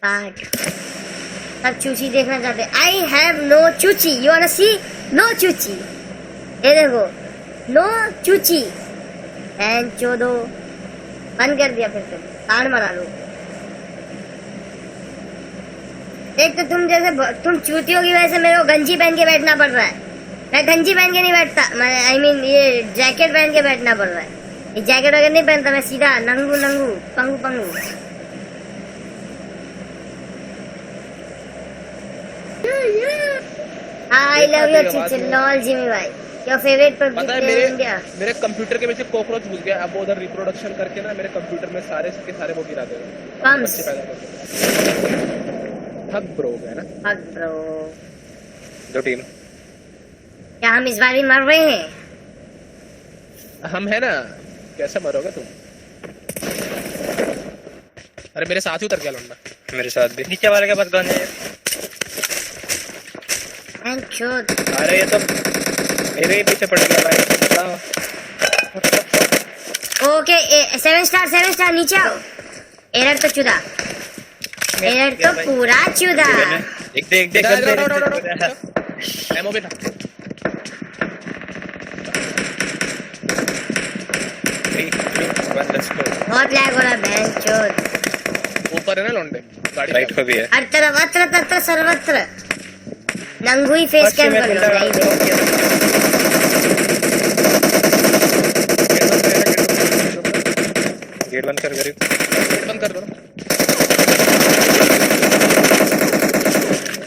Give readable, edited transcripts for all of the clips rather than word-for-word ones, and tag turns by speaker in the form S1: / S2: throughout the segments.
S1: सब चूची देखना चाहते। आई हैव नो चूची, you want to see? No चूची, ये देखो, नो चूची। एंड चोदो बंद कर दिया, फिर कान मरा लो। एक तो तुम चूतियों की वजह से मेरे को गंजी पहन के बैठना पड़ रहा है। मैं गंजी पहन के नहीं बैठता, आई मीन ये जैकेट पहन के बैठना पड़ रहा है। ये जैकेट वगैरह नहीं पहनता मैं, सीधा नंगू नंगू पंगू पंगू। आई लव यू चिल्लॉल जिमी भाई। Your favourite PUBG player in India.
S2: मेरे कंप्यूटर के पीछे कॉकरोच घुस गया। अब वो उधर रिप्रोडक्शन करके ना मेरे कंप्यूटर में सारे के सारे वो गिरा देगा। बच्चे पैदा कर देगा। हक ब्रो है ना,
S1: हक ब्रो।
S2: दो टीम।
S1: क्या हम इस बार भी मर रहे हैं?
S2: हम है ना, कैसे मरोगे तुम? अरे मेरे साथ ही उतर गया लौंडा।
S3: मेरे साथ भी। नीचे वाले के पास गन है।
S1: अरे
S3: ये तो मेरे ही पीछे पड़ गया भाई।
S1: ओके 7 स्टार नीचे आओ। एरर तो चुदा, एरर तो पूरा चुदा।
S3: देख
S2: एमओ बेटा।
S1: बहुत लैग हो रहा है बहनचोद।
S2: ऊपर है ना लौंडे, गाड़ी
S3: राइट को भी है।
S1: हर तरफ अत्र सर्वत्र नंगू ही फेस कैम कर लो।
S3: गेट बंद कर, गरीब
S2: गेट बंद कर दो।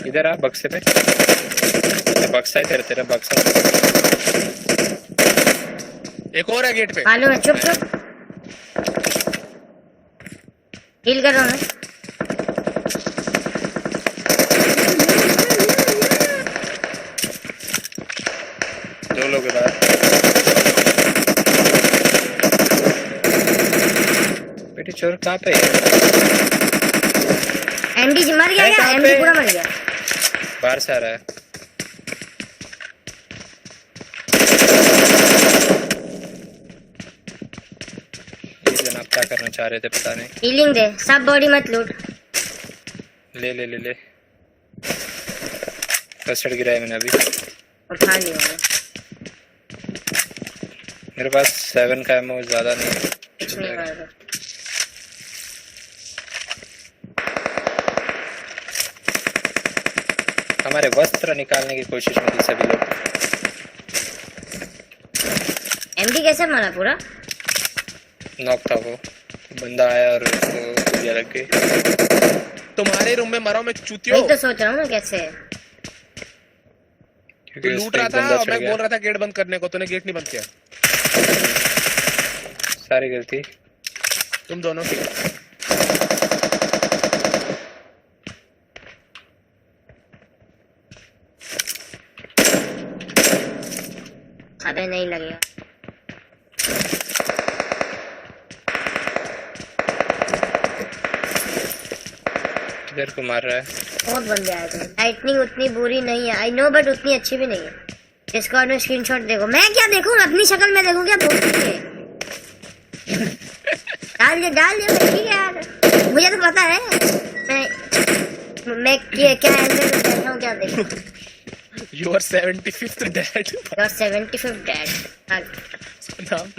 S3: इधर आ बक्से पे। बक्सा है तेरा बक्सा।
S2: एक और है गेट पे।
S1: मालूम है, चुप हील कर रहा हूँ।
S3: दो लोग बाहर। बेटी चोर कहाँ पे है?
S1: एमडी मर गया क्या? एमडी पूरा मर गया।
S3: बाहर से आ रहा है। ये जनाब क्या करना चाह रहे थे पता नहीं।
S1: हीलिंग दे, सब बॉडी मत लूट।
S3: ले कस्टर्ड गिराया मैंने अभी।
S1: उठा लिया
S3: मेरे पास 7 का एमओ ज्यादा नहीं है। हमारे वस्त्र निकालने की कोशिश में थे सभी लोग।
S1: एमडी कैसे मारा? पूरा
S3: नॉक था वो, बंदा आया और उसको गोलियां लग गई।
S2: तुम्हारे रूम में मरा हूं मैं चूतियों।
S1: वही तो सोच रहा हूँ मैं कैसे।
S2: तू लूट रहा था और मैं बोल रहा था गेट बंद करने को, तूने गेट नहीं बंद किया।
S3: सारी गलती
S2: तुम दोनों की।
S1: अबे नहीं लगेगा।
S3: इधर को मार रहा है।
S1: बहुत बंदे आए थे। लाइटनिंग उतनी बुरी नहीं है, आई नो, बट उतनी अच्छी भी नहीं है। डिस्कॉर्ड में स्क्रीनशॉट देखो। मैं क्या देखूं? अपनी शक्ल में देखूं क्या? दोस्त के डाल दे ठीक है यार, मुझे तो पता है। मैं क्या हेलमेट में बैठा हूं, क्या देखूं?
S2: You are 75th dead.
S1: You are 75th dead.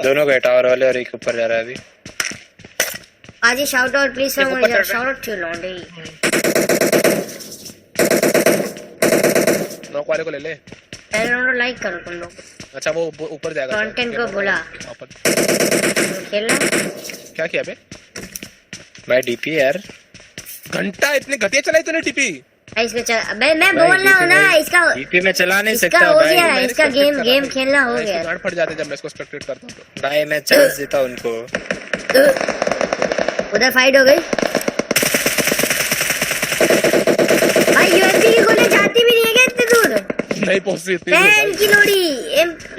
S3: दोनों गए टावर वाले और एक ऊपर जा रहा है अभी।
S1: आजी shout out please from your shout out to लॉन्डे।
S2: नॉक वाले को ले ले।
S1: चैनल लाइक करो तुम लोग।
S2: अच्छा वो ऊपर जाएगा।
S1: कंटेंट को बोला खेलना।
S2: क्या किया बे
S3: भाई? डीपी यार,
S2: घंटा इतने घटिया चलाई तूने टीपी।
S1: अबे मैं बोल रहा हूँ ना, इसका
S3: डीपी में चला नहीं सकता
S1: हो
S3: भाई।
S1: गया, इसका गेम खेलना हो गया।
S2: गांड फट जाते जब मैं इसको स्पेक्टेट करता हूँ तो।
S3: भाई मैं चांस देता उनको।
S1: उधर फाइट हो गई भाई। यूएसपी की गोली जाती भी नहीं है क्या इतनी दूर?
S2: नहीं पहुंचती इतनी
S1: दूर की लोड़ी।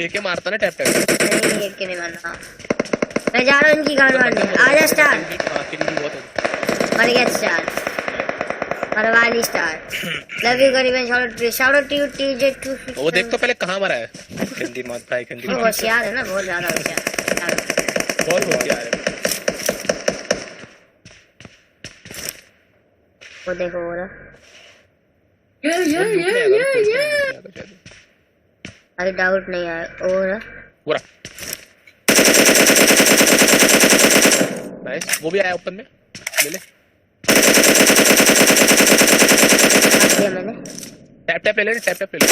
S2: एक के मारता ना टैप टैप।
S1: नहीं एक के नहीं मारना। मैं जा रहा हूँ इनकी गांड मारने। आजा स्टार। मर गया स्टार, मरवाली स्टार। लव यू गरीब। Shout out to TJ 2।
S2: वो देख तो पहले कहाँ मरा है।
S3: गंदी मौत भाई, गंदी
S1: वो होशियार है ना, बहुत ज्यादा होशियार।
S2: बहुत होशियार है।
S1: वो देखो हो रहा। अरे डाउट नहीं आया, हो रहा
S2: पूरा नाइस। वो भी आया ओपन में, ले ले।
S1: दिया मैंने।
S2: टैप टैप ले ले, टैप टैप ले ले।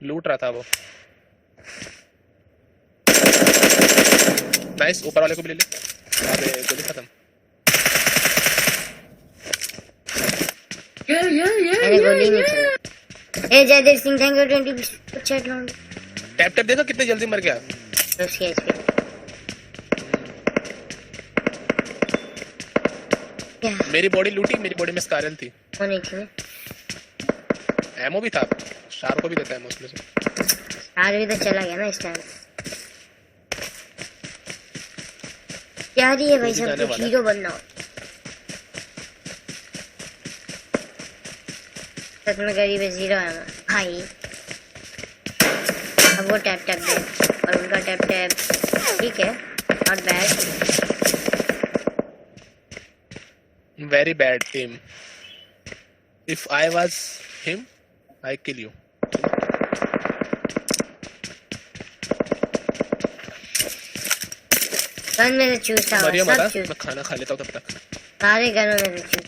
S2: लूट रहा था वो। नाइस, ऊपर वाले को भी ले ले। अबे गोली खत्म।
S1: मैंने गोली नहीं चला। ए Jaidev Singh thank you 20 chat long.
S2: Tap tap देखो कितने जल्दी मर गया।
S1: उसके एचपी क्या?
S2: मेरी बॉडी लूटी, मेरी बॉडी में स्कारल थी।
S1: वो नहीं थी।
S2: एमो भी था, शार को भी देता है एमो उसमें से।
S1: आज भी तो चला गया ना इस टाइम। क्या रही है भाई, सब कुछ हीरो बनना हो। सच में गरीब है, जीरो है भाई। अब वो टैप टैप दे और उनका टैप टैप ठीक है, not bad.
S2: Very bad aim. If I was him, I kill you.
S1: Gun में से चूसता हुआ
S2: मरिया
S1: सब
S2: मारा,
S1: चूस।
S2: मैं खाना खा लेता हूँ तब तक।
S1: सारे गनों में से चूस।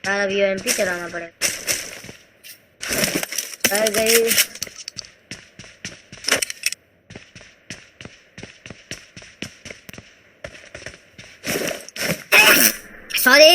S1: यार अब यूएमपी चलाना पड़ेगा। गई sorry.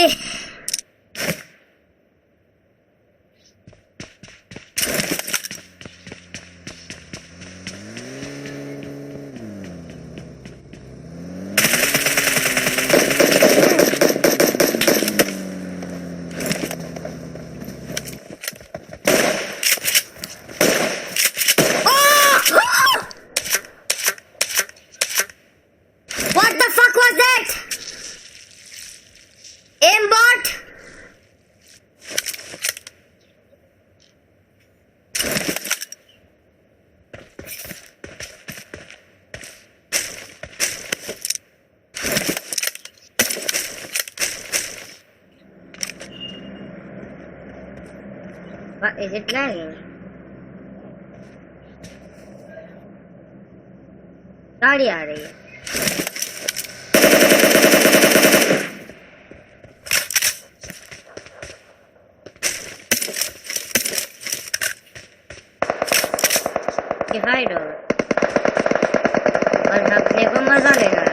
S1: What is it lagging? गाड़ी आ रही है। डिवाइड होगा और अपने को मजा लेना है।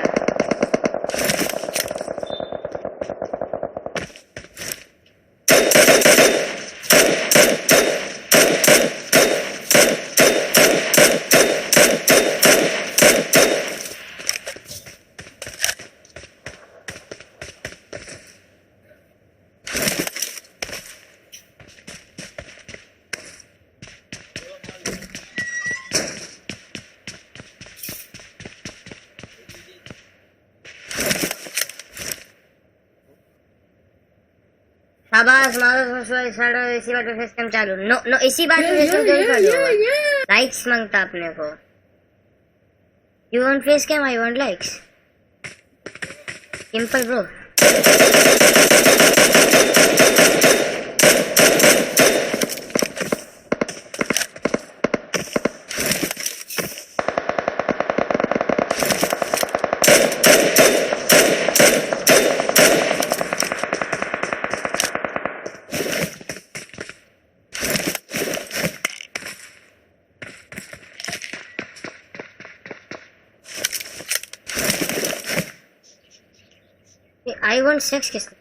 S1: शाबाश मारो इसी बात पे फेस कैम चालू। नो नो इसी बात पे फेस कैम जरूर कर दूंगा। लाइक्स मांगता अपने को। You want face cam, I want likes. Simple bro. I want sex किसने?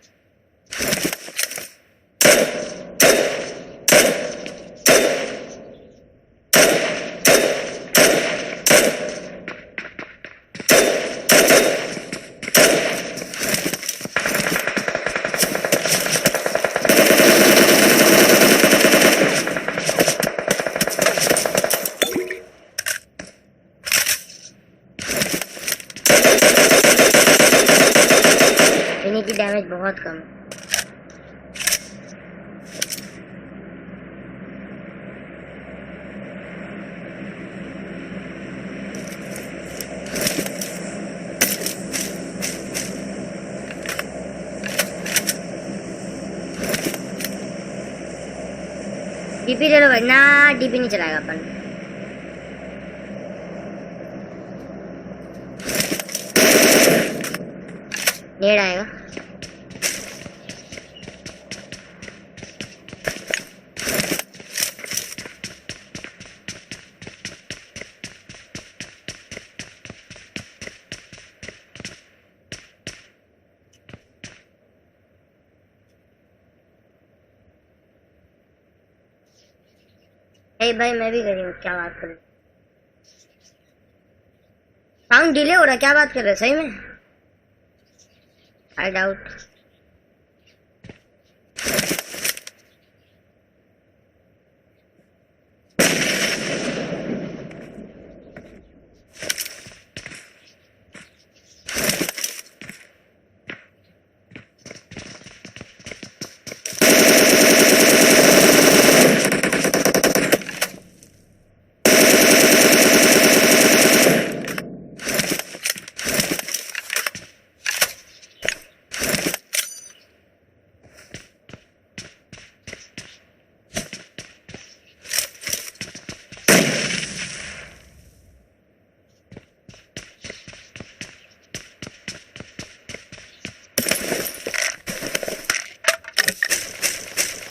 S1: इनकी डैमेज बहुत कम है। डीपी ले लो भाई ना, डीपी नहीं चलाएगा अपन। नेड आएगा। भाई मैं भी करी हूँ, क्या बात कर रहे? साउंड डिले हो रहा है, क्या बात कर रहे हो? सही में आई डाउट।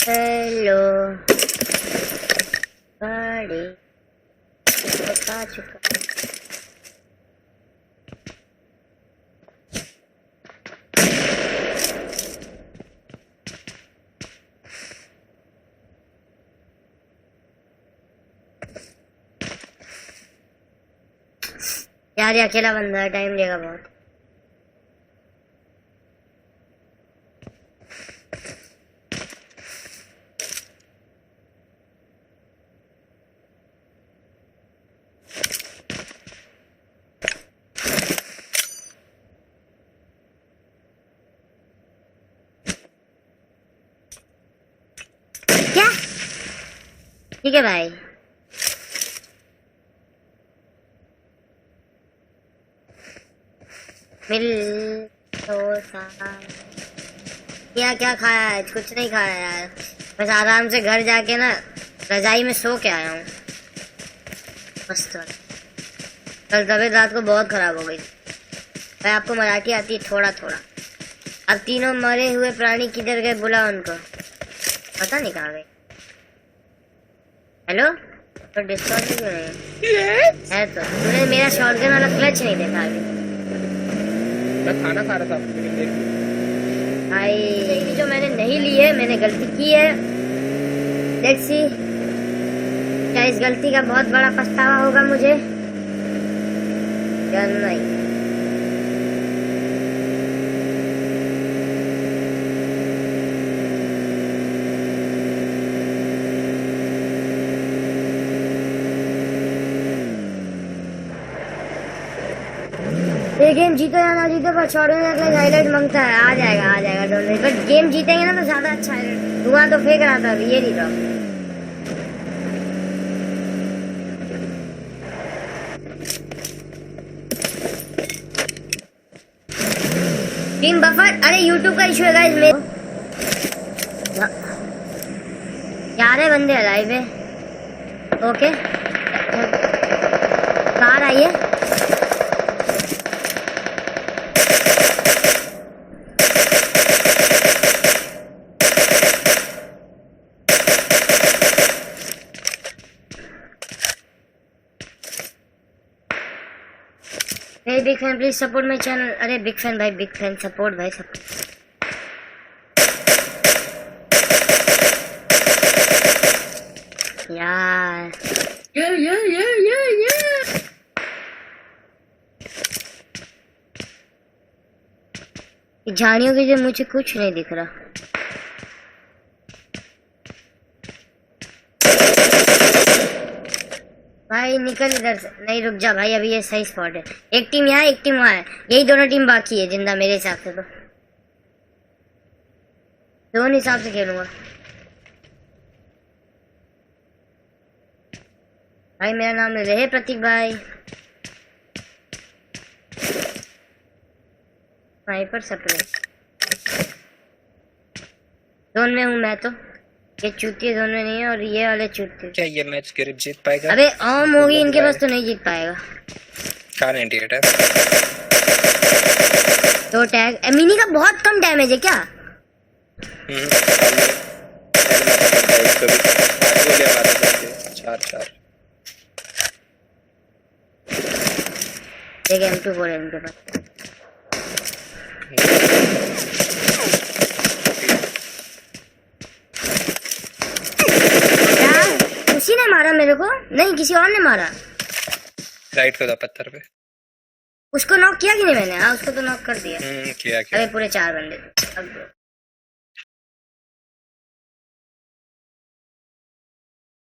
S1: हेलो गाड़ी बता चुका। यार ये अकेला बंदा है, टाइम लेगा बहुत। क्या? ठीक है भाई। मिल तो क्या खाया है? कुछ नहीं खाया यार, बस आराम से घर जाके ना रजाई में सो के आया हूँ मस्त। कल तबीयत रात को बहुत खराब हो गई। भाई आपको मराठी आती है थोड़ा थोड़ा। अब तीनों मरे हुए प्राणी किधर गए, बुला उनको। पता नहीं कहाँ गए। हेलो तो डिस्कॉर्ड में क्यों नहीं है? तो तूने मेरा शॉटगन वाला क्लच नहीं देखा अभी?
S2: मैं खाना खा रहा था
S1: भाई, जो मैंने नहीं ली है, मैंने गलती की है। लेट्स सी क्या इस गलती का बहुत बड़ा पछतावा होगा मुझे या नहीं। ये गेम जीतो या ना जीतो, पर छोड़ो ना अगला हाईलाइट मांगता है। आ जाएगा डोंट वरी। बट गेम जीतेंगे ना तो ज्यादा अच्छा है। धुआं तो फेंक रहा था अभी, ये नहीं रहा। टीम बफर, अरे यूट्यूब का इशू है गाइस। में 11 बंदे लाइव है। ओके कार आई है। Hey big fan, please support my channel. अरे बिग फैन भाई, बिग फैन, सपोर्ट भाई, सपोर्ट। यार झाड़ियों के जो मुझे कुछ नहीं दिख रहा। भाई निकल इधर से। नहीं रुक जा भाई, अभी ये सही स्पॉट है। एक टीम यहाँ, एक टीम वहाँ है। यही दोनों टीम बाकी है जिंदा मेरे हिसाब से। तो दोनों हिसाब से खेलूंगा भाई। मेरा नाम रहे प्रतीक भाई। स्नाइपर सप्रे जोन में हूँ मैं तो। ये चूतिए दोनों नहीं है और ये वाले चूतिए।
S3: क्या ये मैच गरीब जीत पाएगा?
S1: अबे ऑम होगी इनके पास तो नहीं जीत पाएगा।
S3: कहाँ 98 है?
S1: दो टैग मिनी का बहुत कम डैमेज है क्या? एक M24 है इनके पास। क्या उसी ने मारा मेरे को? नहीं किसी और ने मारा।
S3: राइट को दो पत्थर पे।
S1: उसको नॉक किया कि नहीं मैंने? हाँ उसको तो नॉक कर दिया।
S3: किया।
S1: अरे पूरे 4 बंदे थे। अब